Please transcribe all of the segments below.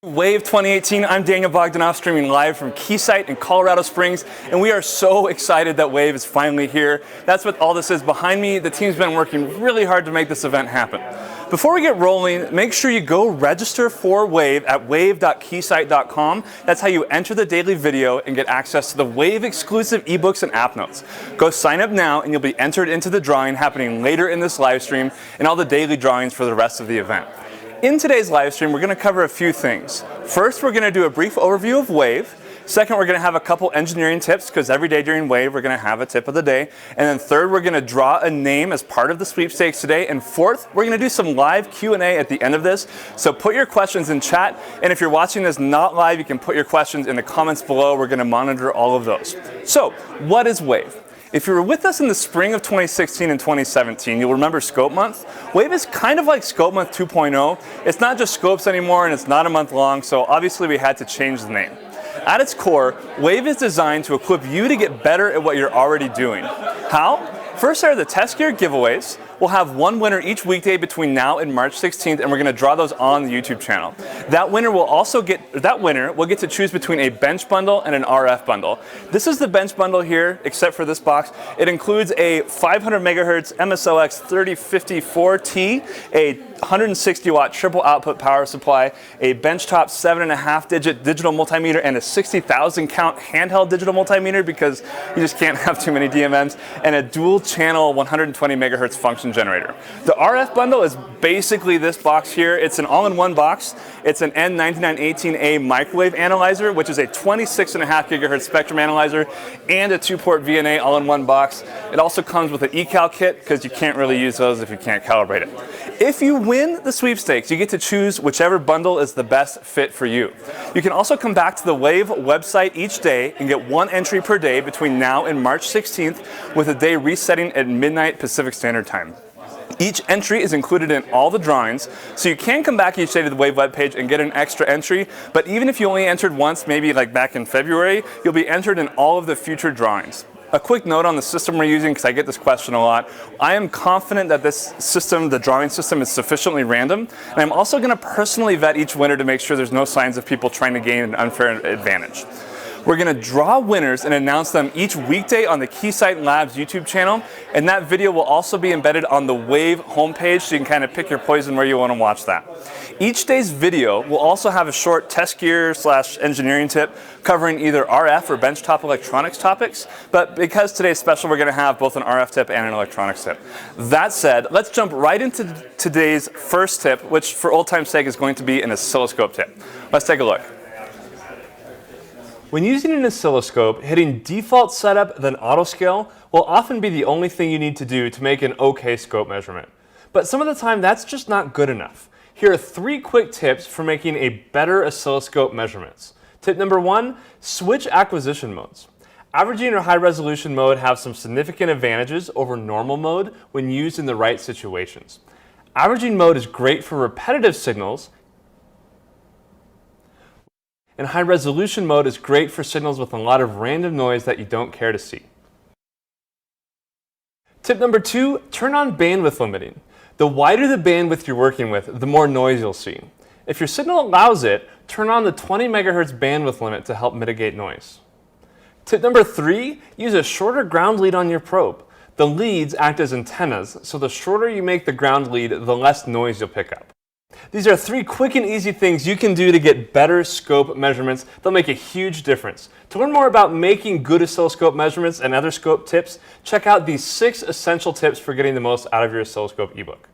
Wave 2018, I'm Daniel Bogdanoff, streaming live from Keysight in Colorado Springs, and we are so excited that Wave is finally here. That's what all this is behind me. The team's been working really hard to make this event happen. Before we get rolling, make sure you go register for Wave at wave.keysight.com. That's how you enter the daily video and get access to the Wave exclusive ebooks and app notes. Go sign up now and you'll be entered into the drawing happening later in this live stream and all the daily drawings for the rest of the event. In today's live stream, we're going to cover a few things. First, we're going to do a brief overview of Wave. Second, we're going to have a couple engineering tips, because every day during Wave, we're going to have a tip of the day. And then third, we're going to draw a name as part of the sweepstakes today. And fourth, we're going to do some live Q&A at the end of this. So put your questions in chat. And if you're watching this not live, you can put your questions in the comments below. We're going to monitor all of those. So what is Wave? If you were with us in the spring of 2016 and 2017, you'll remember Scope Month. Wave is kind of like Scope Month 2.0. It's not just scopes anymore, and it's not a month long, so obviously we had to change the name. At its core, Wave is designed to equip you to get better at what you're already doing. How? First are the test gear giveaways. We'll have one winner each weekday between now and March 16th, and we're going to draw those on the YouTube channel. That winner will get to choose between a bench bundle and an RF bundle. This is the bench bundle here, except for this box. It includes a 500 megahertz MSOX 3054T, a 160 watt triple output power supply, a benchtop 7.5 digit digital multimeter, and a 60,000 count handheld digital multimeter because you just can't have too many DMMs, and a dual channel 120 megahertz function generator. The RF bundle is basically this box here. It's an all-in-one box. It's an N9918A microwave analyzer, which is a 26.5 gigahertz spectrum analyzer, and a 2-port VNA all-in-one box. It also comes with an eCal kit because you can't really use those if you can't calibrate it. If you win the sweepstakes, you get to choose whichever bundle is the best fit for you. You can also come back to the Wave website each day and get one entry per day between now and March 16th, with a day resetting at midnight Pacific Standard Time. Each entry is included in all the drawings, so you can come back each day to the Wave webpage and get an extra entry, but even if you only entered once, maybe like back in February, you'll be entered in all of the future drawings. A quick note on the system we're using, because I get this question a lot. I am confident that this system, the drawing system, is sufficiently random, and I'm also going to personally vet each winner to make sure there's no signs of people trying to gain an unfair advantage. We're going to draw winners and announce them each weekday on the Keysight Labs YouTube channel, and that video will also be embedded on the Wave homepage, so you can kind of pick your poison where you want to watch that. Each day's video will also have a short test gear / engineering tip covering either RF or benchtop electronics topics, but because today's special, we're going to have both an RF tip and an electronics tip. That said, let's jump right into today's first tip, which for old time's sake is going to be an oscilloscope tip. Let's take a look. When using an oscilloscope, hitting default setup then auto scale will often be the only thing you need to do to make an okay scope measurement. But some of the time that's just not good enough. Here are 3 quick tips for making a better oscilloscope measurements. Tip number 1, switch acquisition modes. Averaging or high resolution mode have some significant advantages over normal mode when used in the right situations. Averaging mode is great for repetitive signals, and high resolution mode is great for signals with a lot of random noise that you don't care to see. Tip number 2, turn on bandwidth limiting. The wider the bandwidth you're working with, the more noise you'll see. If your signal allows it, turn on the 20 megahertz bandwidth limit to help mitigate noise. Tip number 3, use a shorter ground lead on your probe. The leads act as antennas, so the shorter you make the ground lead, the less noise you'll pick up. These are 3 quick and easy things you can do to get better scope measurements. They'll make a huge difference. To learn more about making good oscilloscope measurements and other scope tips, check out these 6 essential tips for getting the most out of your oscilloscope ebook.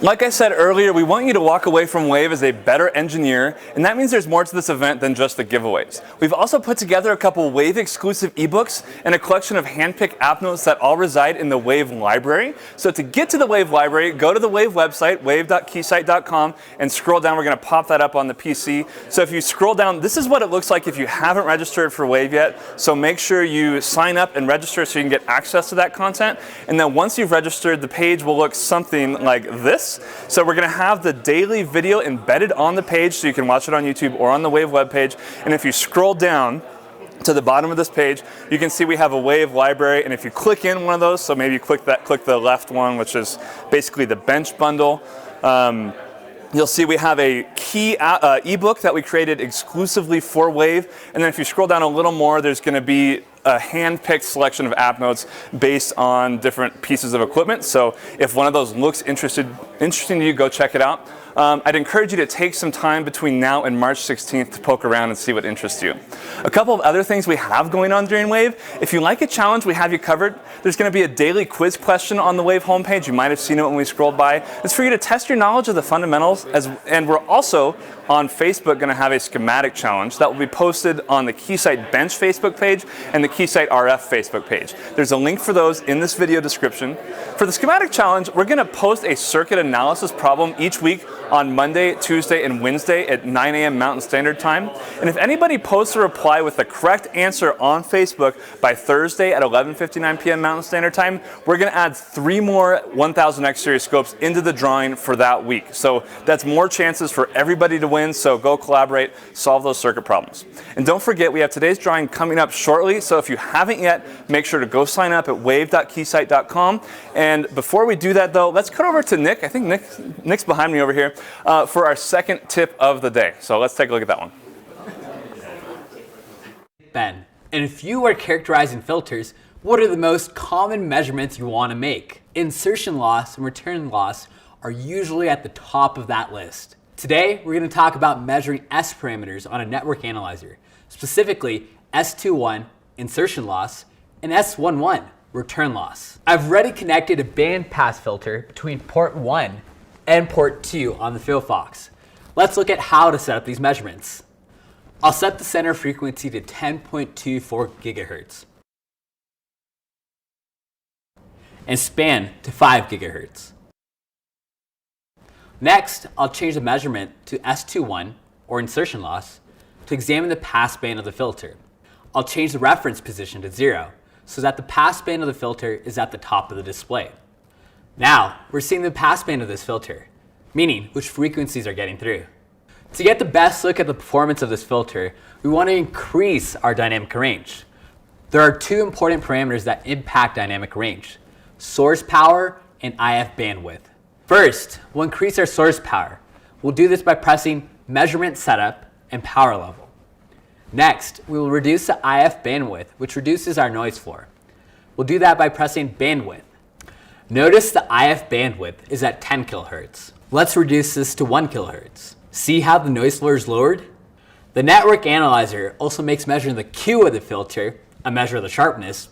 Like I said earlier, we want you to walk away from Wave as a better engineer, and that means there's more to this event than just the giveaways. We've also put together a couple Wave exclusive ebooks and a collection of hand-picked app notes that all reside in the Wave library. So to get to the Wave library, go to the Wave website, wave.keysight.com, and scroll down. We're going to pop that up on the PC. So if you scroll down, this is what it looks like if you haven't registered for Wave yet. So make sure you sign up and register so you can get access to that content. And then once you've registered, the page will look something like this. So we're going to have the daily video embedded on the page so you can watch it on YouTube or on the Wave webpage. And if you scroll down to the bottom of this page, you can see we have a Wave library. And if you click in one of those, so maybe you click the left one, which is basically the bench bundle. You'll see we have a key ebook that we created exclusively for Wave. And then if you scroll down a little more, there's going to be a hand-picked selection of app notes based on different pieces of equipment. So if one of those looks interesting to you, go check it out. I'd encourage you to take some time between now and March 16th to poke around and see what interests you. A couple of other things we have going on during Wave. If you like a challenge, we have you covered. There's going to be a daily quiz question on the Wave homepage. You might have seen it when we scrolled by. It's for you to test your knowledge of the fundamentals. And we're also on Facebook going to have a schematic challenge that will be posted on the Keysight Bench Facebook page and the Keysight RF Facebook page. There's a link for those in this video description. For the schematic challenge, we're going to post a circuit analysis problem each week on Monday, Tuesday, and Wednesday at 9 a.m. Mountain Standard Time. And if anybody posts a reply with the correct answer on Facebook by Thursday at 11:59 p.m. Mountain Standard Time, we're going to add 3 more 1000X series scopes into the drawing for that week. So that's more chances for everybody to win. So go collaborate, solve those circuit problems. And don't forget, we have today's drawing coming up shortly. So if you haven't yet, make sure to go sign up at wave.keysight.com. And before we do that, though, let's cut over to Nick. I think Nick's behind me over here. For our second tip of the day. So let's take a look at that one. Ben, and if you are characterizing filters, what are the most common measurements you want to make? Insertion loss and return loss are usually at the top of that list. Today, we're going to talk about measuring S parameters on a network analyzer, specifically S21 insertion loss and S11 return loss. I've already connected a bandpass filter between port 1 and port 2 on the Philfox. Let's look at how to set up these measurements. I'll set the center frequency to 10.24 gigahertz and span to 5 gigahertz. Next, I'll change the measurement to S21, or insertion loss, to examine the passband of the filter. I'll change the reference position to 0 so that the passband of the filter is at the top of the display. Now, we're seeing the passband of this filter, meaning which frequencies are getting through. To get the best look at the performance of this filter, we want to increase our dynamic range. There are 2 important parameters that impact dynamic range: source power and IF bandwidth. First, we'll increase our source power. We'll do this by pressing measurement setup and power level. Next, we will reduce the IF bandwidth, which reduces our noise floor. We'll do that by pressing bandwidth. Notice the IF bandwidth is at 10 kilohertz. Let's reduce this to 1 kilohertz. See how the noise floor is lowered? The network analyzer also makes measuring the Q of the filter, a measure of the sharpness,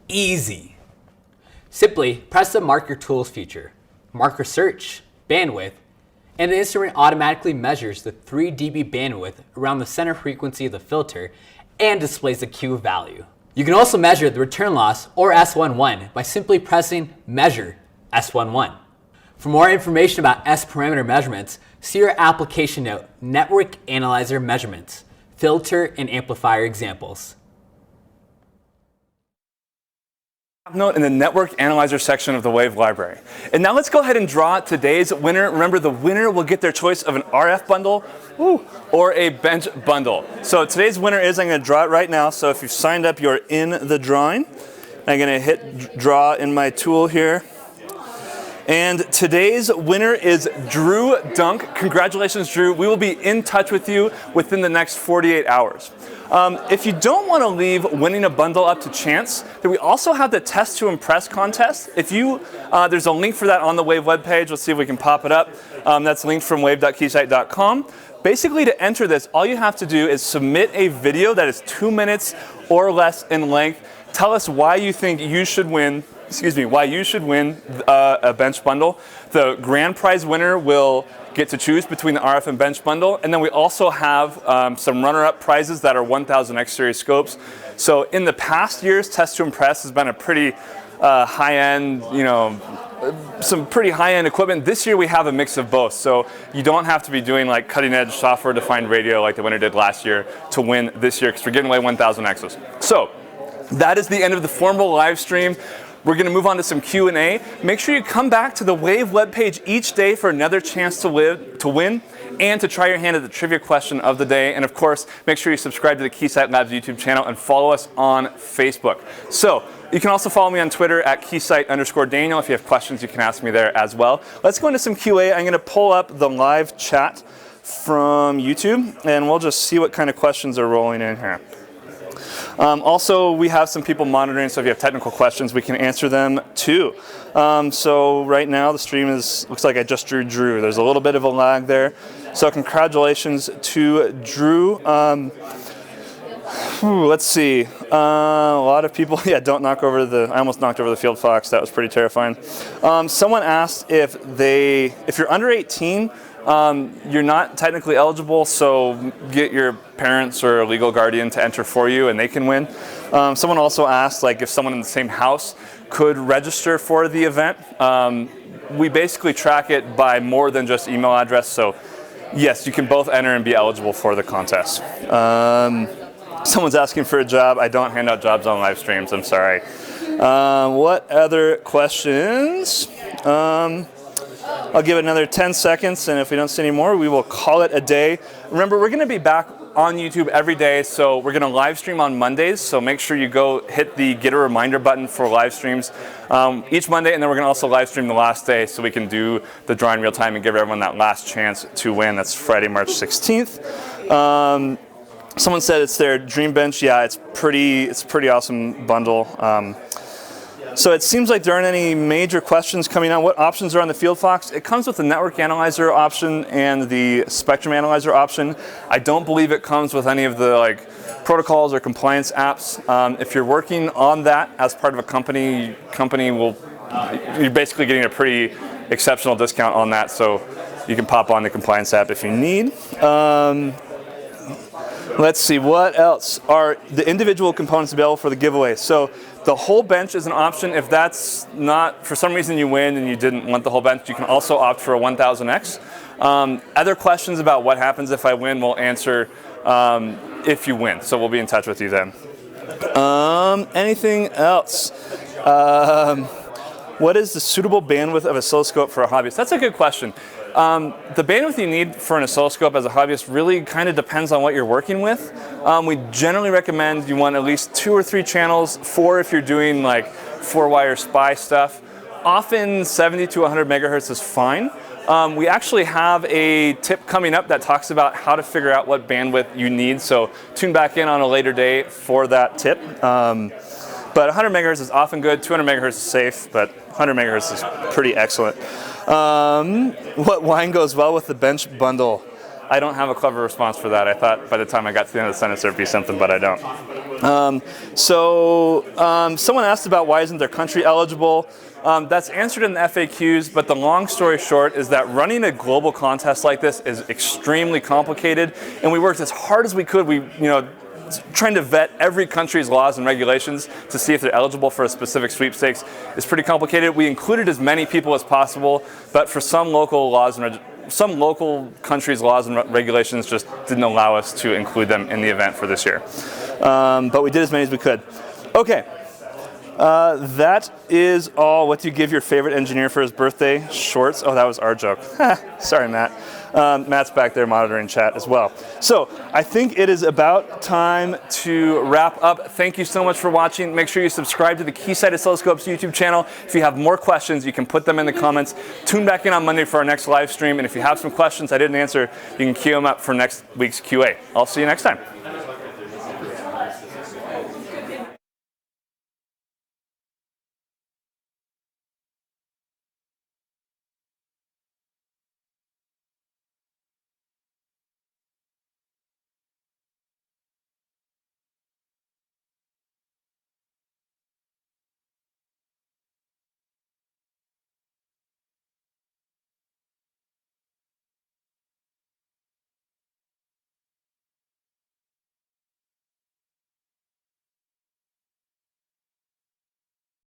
easy. Simply press the Mark Your Tools feature, mark your search, bandwidth, and the instrument automatically measures the 3 dB bandwidth around the center frequency of the filter and displays the Q value. You can also measure the return loss, or S11, by simply pressing Measure S11. For more information about S parameter measurements, see your application note, Network Analyzer Measurements, Filter and Amplifier Examples. Note in the Network Analyzer section of the Wave library. And now let's go ahead and draw today's winner. Remember, the winner will get their choice of an RF bundle or a bench bundle. So today's winner is, I'm going to draw it right now. So if you've signed up, you're in the drawing. I'm going to hit draw in my tool here. And today's winner is Drew Dunk. Congratulations, Drew. We will be in touch with you within the next 48 hours. If you don't want to leave winning a bundle up to chance, then we also have the Test to Impress contest. If you, there's a link for that on the Wave webpage. Let's see if we can pop it up. That's linked from wave.keysight.com. Basically, to enter this, all you have to do is submit a video that is 2 minutes or less in length. Tell us why you think you should win. Why you should win a bench bundle. The grand prize winner will get to choose between the RF and bench bundle, and then we also have some runner-up prizes that are 1000X series scopes. So in the past years, Test to Impress has been a pretty high-end, some pretty high-end equipment. This year we have a mix of both, so you don't have to be doing like cutting-edge software-defined radio like the winner did last year to win this year, because we're giving away 1000Xs. So that is the end of the formal live stream. We're going to move on to some Q&A. Make sure you come back to the Wave webpage each day for another chance to win and to try your hand at the trivia question of the day. And of course, make sure you subscribe to the Keysight Labs YouTube channel and follow us on Facebook. So you can also follow me on Twitter at Keysight_Daniel. If you have questions, you can ask me there as well. Let's go into some QA. I'm going to pull up the live chat from YouTube, and we'll just see what kind of questions are rolling in here. Also, we have some people monitoring, so if you have technical questions, we can answer them too. So right now, the stream looks like I just drew Drew. There's a little bit of a lag there. So congratulations to Drew. Let's see. A lot of people, yeah, don't knock over I almost knocked over the Field Fox. That was pretty terrifying. Someone asked if you're under 18, you're not technically eligible, so get your parents or a legal guardian to enter for you and they can win. Someone also asked if someone in the same house could register for the event. We basically track it by more than just email address, so yes, you can both enter and be eligible for the contest. Someone's asking for a job. I don't hand out jobs on live streams, I'm sorry. What other questions? I'll give it another 10 seconds, and if we don't see any more, we will call it a day. Remember, we're going to be back on YouTube every day, so we're going to live stream on Mondays, so make sure you go hit the get a reminder button for live streams each Monday, and then we're going to also live stream the last day so we can do the draw in real time and give everyone that last chance to win. That's Friday, March 16th. Someone said it's their dream bench. Yeah, it's a pretty awesome bundle. So it seems like there aren't any major questions coming out. What options are on the Field Fox? It comes with the network analyzer option and the spectrum analyzer option. I don't believe it comes with any of the protocols or compliance apps. If you're working on that as part of a company you're basically getting a pretty exceptional discount on that. So you can pop on the compliance app if you need. Let's see, what else? Are the individual components available for the giveaway? So the whole bench is an option. If that's not, for some reason you win and you didn't want the whole bench, you can also opt for a 1000X. Other questions about what happens if I win, we'll answer if you win. So we'll be in touch with you then. Anything else? What is the suitable bandwidth of oscilloscope for a hobbyist? That's a good question. The bandwidth you need for an oscilloscope as a hobbyist really kind of depends on what you're working with. We generally recommend you want at least 2 or 3 channels, 4 if you're doing 4-wire SPI stuff. Often 70 to 100 megahertz is fine. We actually have a tip coming up that talks about how to figure out what bandwidth you need, so tune back in on a later day for that tip. But 100 megahertz is often good, 200 megahertz is safe, but 100 megahertz is pretty excellent. What wine goes well with the bench bundle? I don't have a clever response for that. I thought by the time I got to the end of the sentence there'd be something, but I don't. Someone asked about why isn't their country eligible? That's answered in the FAQs, but the long story short is that running a global contest like this is extremely complicated, and we worked as hard as we could. Trying to vet every country's laws and regulations to see if they're eligible for a specific sweepstakes is pretty complicated. We included as many people as possible, but for some local countries' laws and regulations just didn't allow us to include them in the event for this year. But we did as many as we could. Okay. That is all. What do you give your favorite engineer for his birthday? Shorts? Oh, that was our joke. Sorry, Matt. Matt's back there monitoring chat as well. So I think it is about time to wrap up. Thank you so much for watching. Make sure you subscribe to the Keysight Oscilloscope's YouTube channel. If you have more questions, you can put them in the comments. Tune back in on Monday for our next live stream. And if you have some questions I didn't answer, you can queue them up for next week's QA. I'll see you next time.